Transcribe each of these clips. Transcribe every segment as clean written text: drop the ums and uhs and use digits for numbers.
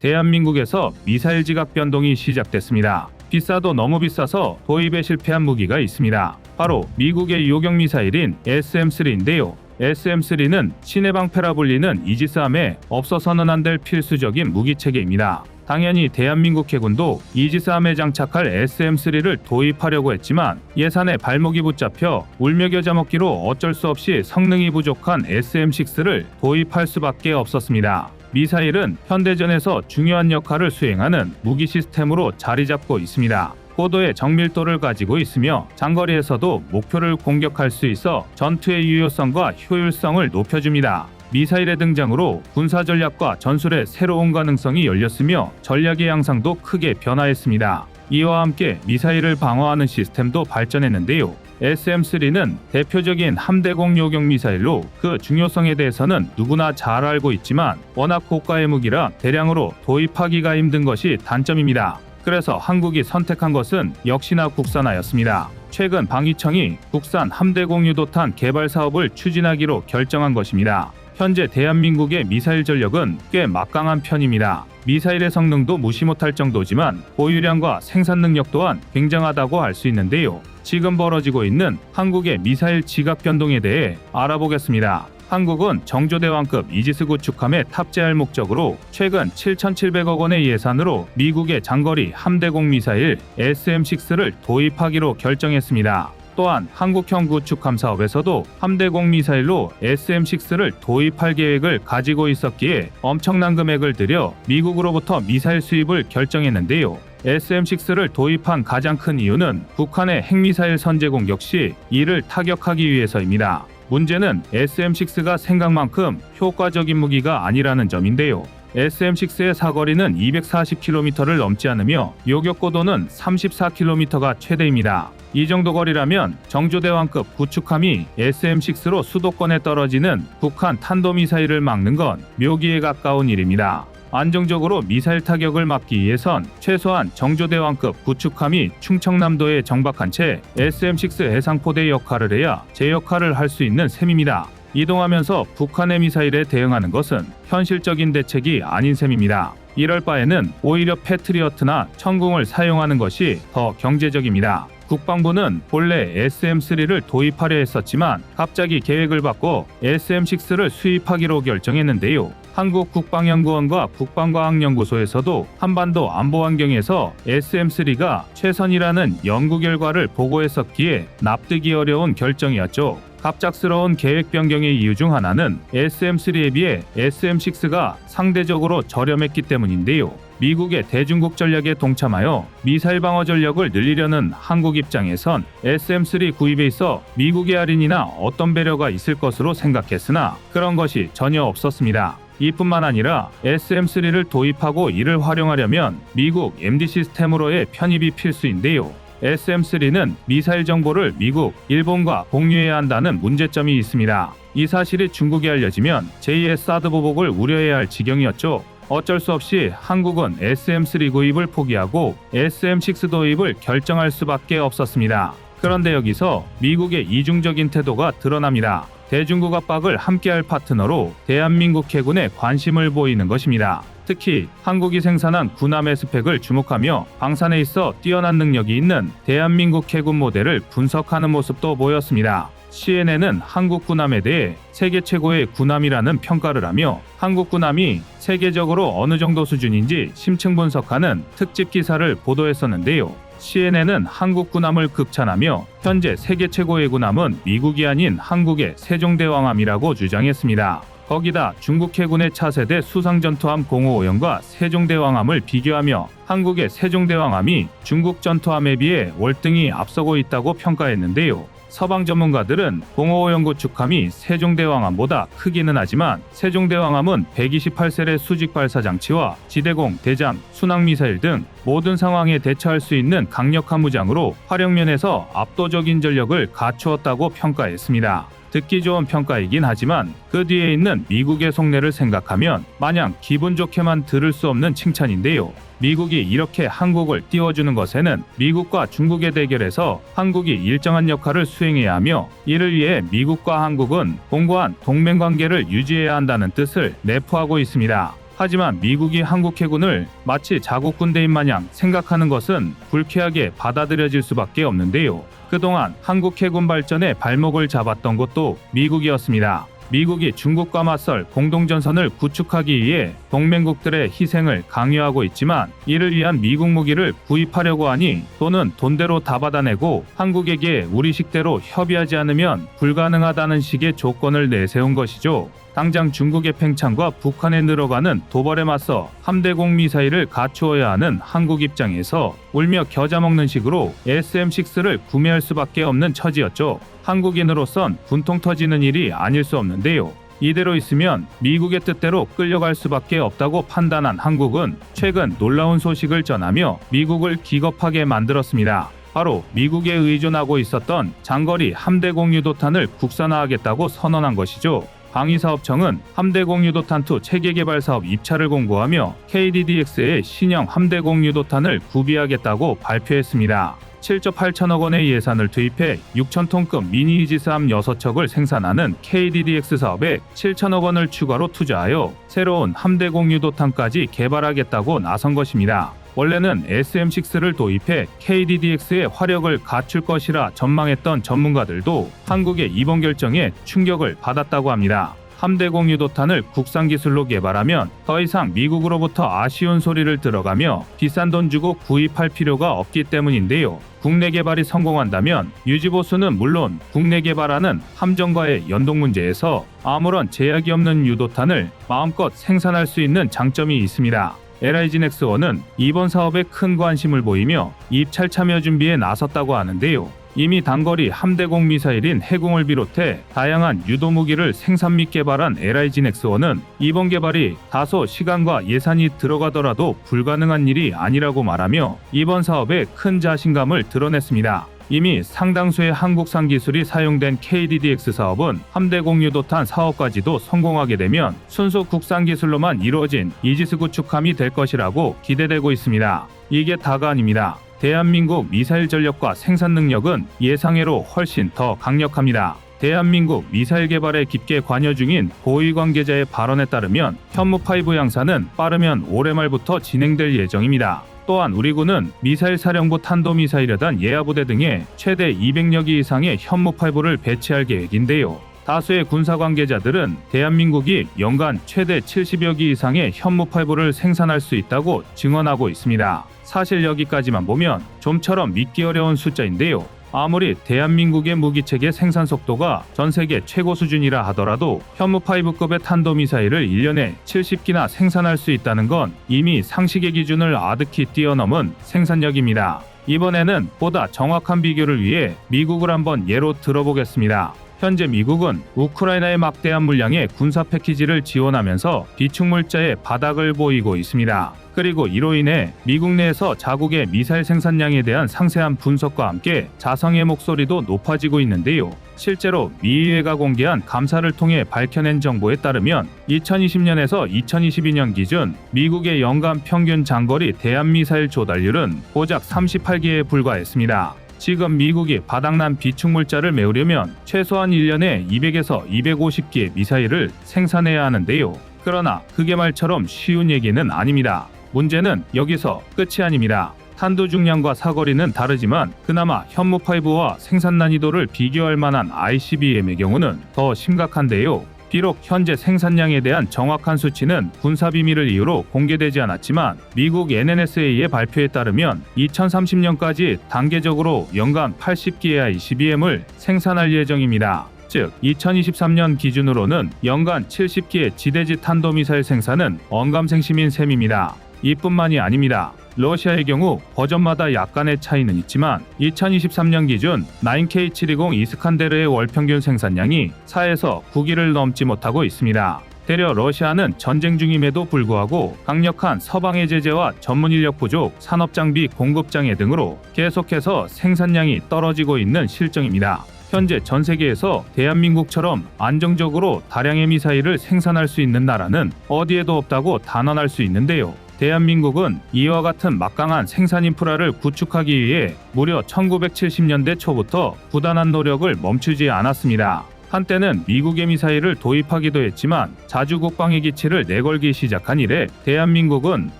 대한민국에서 미사일 지각 변동이 시작됐습니다. 비싸도 너무 비싸서 도입에 실패한 무기가 있습니다. 바로 미국의 요격 미사일인 SM-3인데요. SM-3는 신의 방패라 불리는 이지스함에 없어서는 안 될 필수적인 무기체계입니다. 당연히 대한민국 해군도 이지스함에 장착할 SM-3를 도입하려고 했지만 예산에 발목이 붙잡혀 울며겨자 먹기로 어쩔 수 없이 성능이 부족한 SM-6를 도입할 수밖에 없었습니다. 미사일은 현대전에서 중요한 역할을 수행하는 무기 시스템으로 자리 잡고 있습니다. 고도의 정밀도를 가지고 있으며 장거리에서도 목표를 공격할 수 있어 전투의 유효성과 효율성을 높여줍니다. 미사일의 등장으로 군사 전략과 전술의 새로운 가능성이 열렸으며 전략의 양상도 크게 변화했습니다. 이와 함께 미사일을 방어하는 시스템도 발전했는데요. SM-3는 대표적인 함대공 요격 미사일로 그 중요성에 대해서는 누구나 잘 알고 있지만 워낙 고가의 무기라 대량으로 도입하기가 힘든 것이 단점입니다. 그래서 한국이 선택한 것은 역시나 국산화였습니다. 최근 방위청이 국산 함대공 유도탄 개발 사업을 추진하기로 결정한 것입니다. 현재 대한민국의 미사일 전력은 꽤 막강한 편입니다. 미사일의 성능도 무시 못할 정도지만 보유량과 생산 능력 또한 굉장하다고 할 수 있는데요. 지금 벌어지고 있는 한국의 미사일 지각 변동에 대해 알아보겠습니다. 한국은 정조대왕급 이지스 구축함에 탑재할 목적으로 최근 7,700억 원의 예산으로 미국의 장거리 함대공 미사일 SM-6를 도입하기로 결정했습니다. 또한 한국형 구축함 사업에서도 함대공 미사일로 SM-6를 도입할 계획을 가지고 있었기에 엄청난 금액을 들여 미국으로부터 미사일 수입을 결정했는데요. SM-6를 도입한 가장 큰 이유는 북한의 핵미사일 선제 공격 시 이를 타격하기 위해서입니다. 문제는 SM-6가 생각만큼 효과적인 무기가 아니라는 점인데요. SM-6의 사거리는 240km를 넘지 않으며 요격고도는 34km가 최대입니다. 이 정도 거리라면 정조대왕급 구축함이 SM-6로 수도권에 떨어지는 북한 탄도미사일을 막는 건 묘기에 가까운 일입니다. 안정적으로 미사일 타격을 막기 위해선 최소한 정조대왕급 구축함이 충청남도에 정박한 채 SM-6 해상포대 역할을 해야 제 역할을 할 수 있는 셈입니다. 이동하면서 북한의 미사일에 대응하는 것은 현실적인 대책이 아닌 셈입니다. 이럴 바에는 오히려 패트리어트나 천궁을 사용하는 것이 더 경제적입니다. 국방부는 본래 SM-3를 도입하려 했었지만 갑자기 계획을 바꿔 SM-6를 수입하기로 결정했는데요. 한국국방연구원과 국방과학연구소에서도 한반도 안보 환경에서 SM-3가 최선이라는 연구 결과를 보고했었기에 납득이 어려운 결정이었죠. 갑작스러운 계획 변경의 이유 중 하나는 SM-3에 비해 SM-6가 상대적으로 저렴했기 때문인데요. 미국의 대중국 전략에 동참하여 미사일 방어 전력을 늘리려는 한국 입장에선 SM-3 구입에 있어 미국의 할인이나 어떤 배려가 있을 것으로 생각했으나 그런 것이 전혀 없었습니다. 이뿐만 아니라 SM-3를 도입하고 이를 활용하려면 미국 MD 시스템으로의 편입이 필수인데요. SM-3는 미사일 정보를 미국, 일본과 공유해야 한다는 문제점이 있습니다. 이 사실이 중국에 알려지면 제2의 사드 보복을 우려해야 할 지경이었죠. 어쩔 수 없이 한국은 SM-3 구입을 포기하고 SM-6 도입을 결정할 수밖에 없었습니다. 그런데 여기서 미국의 이중적인 태도가 드러납니다. 대중국 압박을 함께할 파트너로 대한민국 해군에 관심을 보이는 것입니다. 특히 한국이 생산한 군함의 스펙을 주목하며 방산에 있어 뛰어난 능력이 있는 대한민국 해군 모델을 분석하는 모습도 보였습니다. CNN은 한국 군함에 대해 세계 최고의 군함이라는 평가를 하며 한국 군함이 세계적으로 어느 정도 수준인지 심층 분석하는 특집 기사를 보도했었는데요. CNN은 한국 군함을 극찬하며 현재 세계 최고의 군함은 미국이 아닌 한국의 세종대왕함이라고 주장했습니다. 거기다 중국 해군의 차세대 수상전투함 055형과 세종대왕함을 비교하며 한국의 세종대왕함이 중국 전투함에 비해 월등히 앞서고 있다고 평가했는데요. 서방 전문가들은 055형 구축함이 세종대왕함보다 크기는 하지만 세종대왕함은 128셀의 수직 발사 장치와 지대공, 대잠, 순항미사일 등 모든 상황에 대처할 수 있는 강력한 무장으로 화력면에서 압도적인 전력을 갖추었다고 평가했습니다. 듣기 좋은 평가이긴 하지만 그 뒤에 있는 미국의 속내를 생각하면 마냥 기분 좋게만 들을 수 없는 칭찬인데요. 미국이 이렇게 한국을 띄워주는 것에는 미국과 중국의 대결에서 한국이 일정한 역할을 수행해야 하며 이를 위해 미국과 한국은 공고한 동맹관계를 유지해야 한다는 뜻을 내포하고 있습니다. 하지만 미국이 한국 해군을 마치 자국 군대인 마냥 생각하는 것은 불쾌하게 받아들여질 수밖에 없는데요. 그동안 한국 해군 발전에 발목을 잡았던 것도 미국이었습니다. 미국이 중국과 맞설 공동전선을 구축하기 위해 동맹국들의 희생을 강요하고 있지만 이를 위한 미국 무기를 구입하려고 하니 또는 돈대로 다 받아내고 한국에게 우리식대로 협의하지 않으면 불가능하다는 식의 조건을 내세운 것이죠. 당장 중국의 팽창과 북한에 늘어가는 도발에 맞서 함대공 미사일을 갖추어야 하는 한국 입장에서 울며 겨자 먹는 식으로 SM-6를 구매할 수밖에 없는 처지였죠. 한국인으로선 분통 터지는 일이 아닐 수 없는데요. 이대로 있으면 미국의 뜻대로 끌려갈 수밖에 없다고 판단한 한국은 최근 놀라운 소식을 전하며 미국을 기겁하게 만들었습니다. 바로 미국에 의존하고 있었던 장거리 함대공 유도탄을 국산화하겠다고 선언한 것이죠. 방위사업청은 함대공 유도탄2 체계 개발 사업 입찰을 공고하며 KDDX의 신형 함대공 유도탄을 구비하겠다고 발표했습니다. 7조 8천억 원의 예산을 투입해 6,000톤급 미니 이지스함 6척을 생산하는 KDDX 사업에 7천억 원을 추가로 투자하여 새로운 함대공 유도탄까지 개발하겠다고 나선 것입니다. 원래는 SM-6를 도입해 KDDX의 화력을 갖출 것이라 전망했던 전문가들도 한국의 이번 결정에 충격을 받았다고 합니다. 함대공 유도탄을 국산 기술로 개발하면 더 이상 미국으로부터 아쉬운 소리를 들어가며 비싼 돈 주고 구입할 필요가 없기 때문인데요. 국내 개발이 성공한다면 유지보수는 물론 국내 개발하는 함정과의 연동 문제에서 아무런 제약이 없는 유도탄을 마음껏 생산할 수 있는 장점이 있습니다. LIG 넥스원은 이번 사업에 큰 관심을 보이며 입찰 참여 준비에 나섰다고 하는데요. 이미 단거리 함대공 미사일인 해공을 비롯해 다양한 유도무기를 생산 및 개발한 LIG 넥스원은 이번 개발이 다소 시간과 예산이 들어가더라도 불가능한 일이 아니라고 말하며 이번 사업에 큰 자신감을 드러냈습니다. 이미 상당수의 한국산 기술이 사용된 KDDX 사업은 함대공 유도탄 사업까지도 성공하게 되면 순수 국산 기술로만 이루어진 이지스 구축함이 될 것이라고 기대되고 있습니다. 이게 다가 아닙니다. 대한민국 미사일 전력과 생산 능력은 예상외로 훨씬 더 강력합니다. 대한민국 미사일 개발에 깊게 관여 중인 고위 관계자의 발언에 따르면 현무5 양산은 빠르면 올해 말부터 진행될 예정입니다. 또한 우리 군은 미사일 사령부 탄도미사일여단 예하부대 등에 최대 200여 기 이상의 현무5를 배치할 계획인데요. 다수의 군사 관계자들은 대한민국이 연간 최대 70여 기 이상의 현무5를 생산할 수 있다고 증언하고 있습니다. 사실 여기까지만 보면 좀처럼 믿기 어려운 숫자인데요. 아무리 대한민국의 무기체계 생산 속도가 전 세계 최고 수준이라 하더라도 현무5급의 탄도미사일을 1년에 70기나 생산할 수 있다는 건 이미 상식의 기준을 아득히 뛰어넘은 생산력입니다. 이번에는 보다 정확한 비교를 위해 미국을 한번 예로 들어보겠습니다. 현재 미국은 우크라이나의 막대한 물량의 군사 패키지를 지원하면서 비축물자의 바닥을 보이고 있습니다. 그리고 이로 인해 미국 내에서 자국의 미사일 생산량에 대한 상세한 분석과 함께 자성의 목소리도 높아지고 있는데요. 실제로 미의회가 공개한 감사를 통해 밝혀낸 정보에 따르면 2020년에서 2022년 기준 미국의 연간 평균 장거리 대한미사일 조달률은 고작 38기에 불과했습니다. 지금 미국이 바닥난 비축물자를 메우려면 최소한 1년에 200에서 250기의 미사일을 생산해야 하는데요. 그러나 그게 말처럼 쉬운 얘기는 아닙니다. 문제는 여기서 끝이 아닙니다. 탄두 중량과 사거리는 다르지만 그나마 현무5와 생산 난이도를 비교할 만한 ICBM의 경우는 더 심각한데요. 비록 현재 생산량에 대한 정확한 수치는 군사 비밀을 이유로 공개되지 않았지만 미국 NNSA의 발표에 따르면 2030년까지 단계적으로 연간 80기의 ICBM을 생산할 예정입니다. 즉 2023년 기준으로는 연간 70기의 지대지 탄도미사일 생산은 언감생심인 셈입니다. 이뿐만이 아닙니다. 러시아의 경우 버전마다 약간의 차이는 있지만 2023년 기준 9K720 이스칸데르의 월 평균 생산량이 4에서 9기를 넘지 못하고 있습니다. 되려 러시아는 전쟁 중임에도 불구하고 강력한 서방의 제재와 전문 인력 부족, 산업장비 공급 장애 등으로 계속해서 생산량이 떨어지고 있는 실정입니다. 현재 전 세계에서 대한민국처럼 안정적으로 다량의 미사일을 생산할 수 있는 나라는 어디에도 없다고 단언할 수 있는데요. 대한민국은 이와 같은 막강한 생산 인프라를 구축하기 위해 무려 1970년대 초부터 부단한 노력을 멈추지 않았습니다. 한때는 미국의 미사일을 도입하기도 했지만 자주 국방의 기치를 내걸기 시작한 이래 대한민국은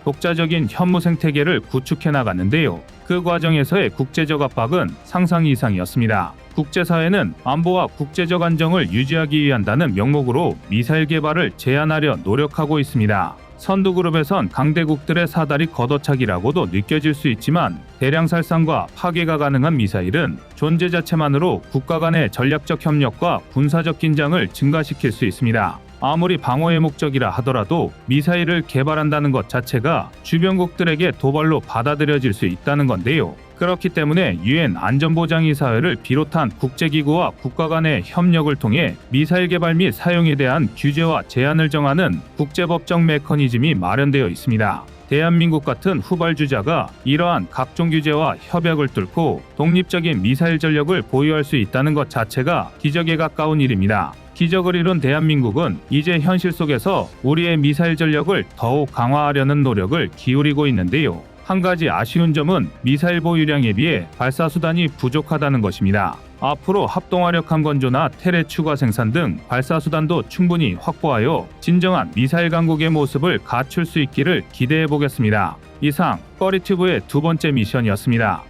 독자적인 현무 생태계를 구축해 나갔는데요. 그 과정에서의 국제적 압박은 상상 이상이었습니다. 국제사회는 안보와 국제적 안정을 유지하기 위한다는 명목으로 미사일 개발을 제한하려 노력하고 있습니다. 선두그룹에선 강대국들의 사다리 걷어차기라고도 느껴질 수 있지만 대량 살상과 파괴가 가능한 미사일은 존재 자체만으로 국가 간의 전략적 협력과 군사적 긴장을 증가시킬 수 있습니다. 아무리 방어의 목적이라 하더라도 미사일을 개발한다는 것 자체가 주변국들에게 도발로 받아들여질 수 있다는 건데요. 그렇기 때문에 유엔 안전보장이사회를 비롯한 국제기구와 국가 간의 협력을 통해 미사일 개발 및 사용에 대한 규제와 제한을 정하는 국제법적 메커니즘이 마련되어 있습니다. 대한민국 같은 후발주자가 이러한 각종 규제와 협약을 뚫고 독립적인 미사일 전력을 보유할 수 있다는 것 자체가 기적에 가까운 일입니다. 기적을 이룬 대한민국은 이제 현실 속에서 우리의 미사일 전력을 더욱 강화하려는 노력을 기울이고 있는데요. 한 가지 아쉬운 점은 미사일 보유량에 비해 발사 수단이 부족하다는 것입니다. 앞으로 합동화력 함건조나 테레 추가 생산 등 발사 수단도 충분히 확보하여 진정한 미사일 강국의 모습을 갖출 수 있기를 기대해 보겠습니다. 이상 꺼리튜브의 두 번째 미션이었습니다.